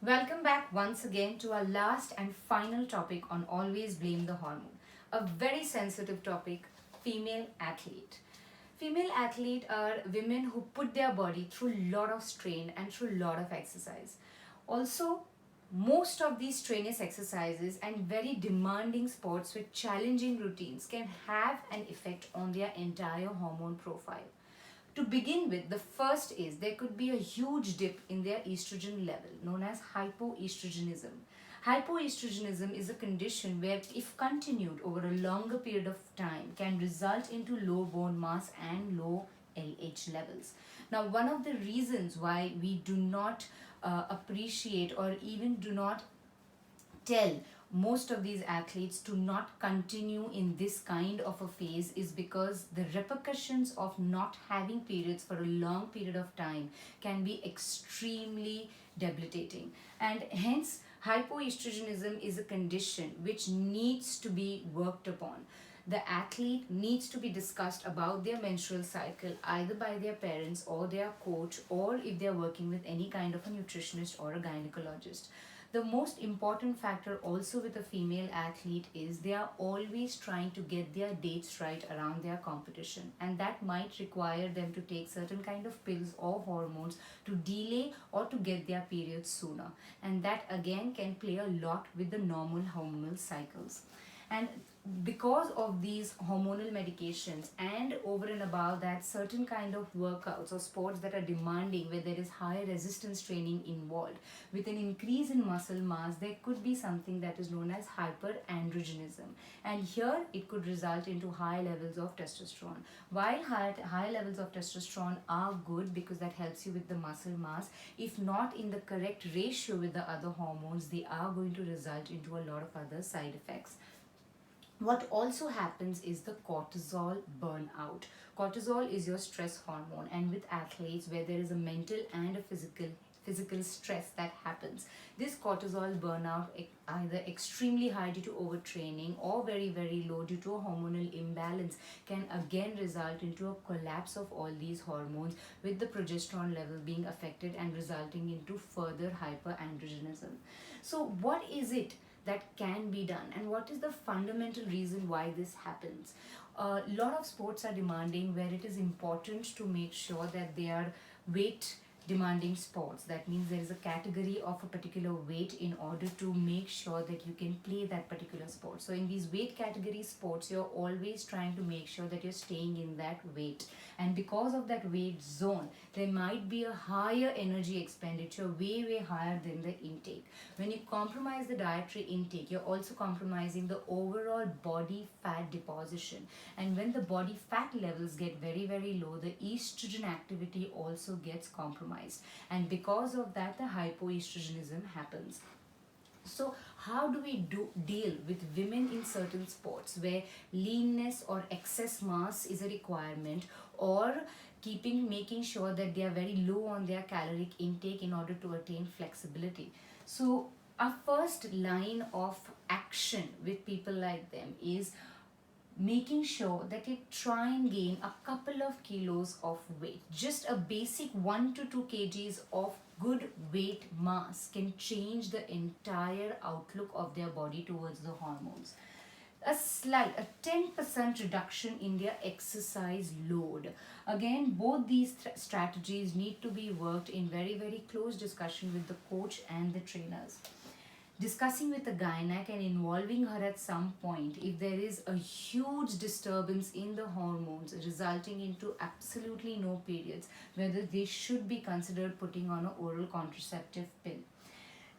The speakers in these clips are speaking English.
Welcome back once again to our last and final topic on Always Blame the Hormone. A very sensitive topic, female athlete. Female athlete are women who put their body through a lot of strain and through a lot of exercise. Also, most of these strenuous exercises and very demanding sports with challenging routines can have an effect on their entire hormone profile. To begin with, the first is there could be a huge dip in their estrogen level known as hypoestrogenism. Hypoestrogenism is a condition where, if continued over a longer period of time, can result into low bone mass and low LH levels. Now, one of the reasons why we do not appreciate or even do not tell most of these athletes to not continue in this kind of a phase is because the repercussions of not having periods for a long period of time can be extremely debilitating, and hence hypoestrogenism is a condition which needs to be worked upon. The athlete needs to be discussed about their menstrual cycle either by their parents or their coach, or if they are working with any kind of a nutritionist or a gynecologist. The most important factor also with a female athlete is they are always trying to get their dates right around their competition, and that might require them to take certain kind of pills or hormones to delay or to get their periods sooner, and that again can play a lot with the normal hormonal cycles. And because of these hormonal medications, and over and above that, certain kind of workouts or sports that are demanding where there is high resistance training involved, with an increase in muscle mass, there could be something that is known as hyperandrogenism, and here it could result into high levels of testosterone. While high levels of testosterone are good because that helps you with the muscle mass, if not in the correct ratio with the other hormones, they are going to result into a lot of other side effects. What also happens is the cortisol burnout. Cortisol is your stress hormone, and with athletes where there is a mental and a physical stress that happens, this cortisol burnout, either extremely high due to overtraining or very low due to a hormonal imbalance, can again result into a collapse of all these hormones, with the progesterone level being affected and resulting into further hyperandrogenism. So what is it that can be done, and what is the fundamental reason why this happens? A lot of sports are demanding where it is important to make sure that they are weight demanding sports. That means there is a category of a particular weight in order to make sure that you can play that particular sport. So in these weight category sports, you're always trying to make sure that you're staying in that weight, and because of that weight zone, there might be a higher energy expenditure, way higher than the intake. When you compromise the dietary intake, you're also compromising the overall body fat deposition, and when the body fat levels get very low, the estrogen activity also gets compromised, and because of that, the hypoestrogenism happens. So how do we deal with women in certain sports where leanness or excess mass is a requirement, or making sure that they are very low on their caloric intake in order to attain flexibility? So our first line of action with people like them is making sure that you try and gain a couple of kilos of weight. Just a basic 1 to 2 kgs of good weight mass can change the entire outlook of their body towards the hormones. A 10% reduction in their exercise load. Again, both these strategies need to be worked in very close discussion with the coach and the trainers. Discussing with the gynec and involving her at some point if there is a huge disturbance in the hormones resulting into absolutely no periods, whether they should be considered putting on an oral contraceptive pill.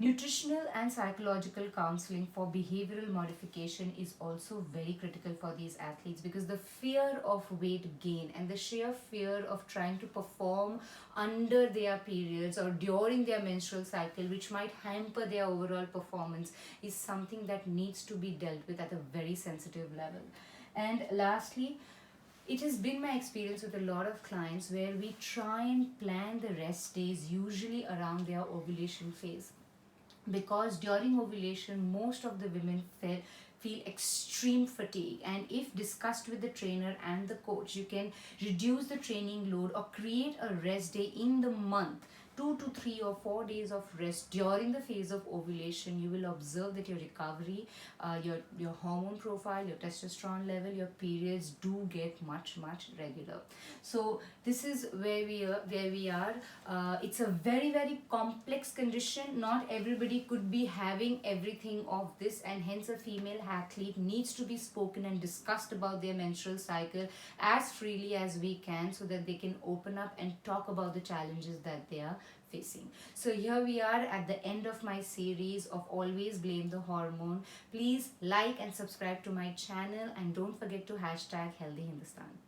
Nutritional and psychological counseling for behavioral modification is also very critical for these athletes, because the fear of weight gain and the sheer fear of trying to perform under their periods or during their menstrual cycle, which might hamper their overall performance, is something that needs to be dealt with at a very sensitive level. And lastly, it has been my experience with a lot of clients where we try and plan the rest days usually around their ovulation phase, because during ovulation most of the women feel extreme fatigue, and if discussed with the trainer and the coach, you can reduce the training load or create a rest day in the month 2 to 3 or 4 days of rest during the phase of ovulation, you will observe that your recovery, your hormone profile, your testosterone level, your periods do get much regular. So this is where we are. It's a very complex condition. Not everybody could be having everything of this, and hence a female athlete needs to be spoken and discussed about their menstrual cycle as freely as we can, so that they can open up and talk about the challenges that they are facing. So here we are at the end of my series of Always Blame the Hormone. Please like and subscribe to my channel, and don't forget to hashtag Healthy Hindustan.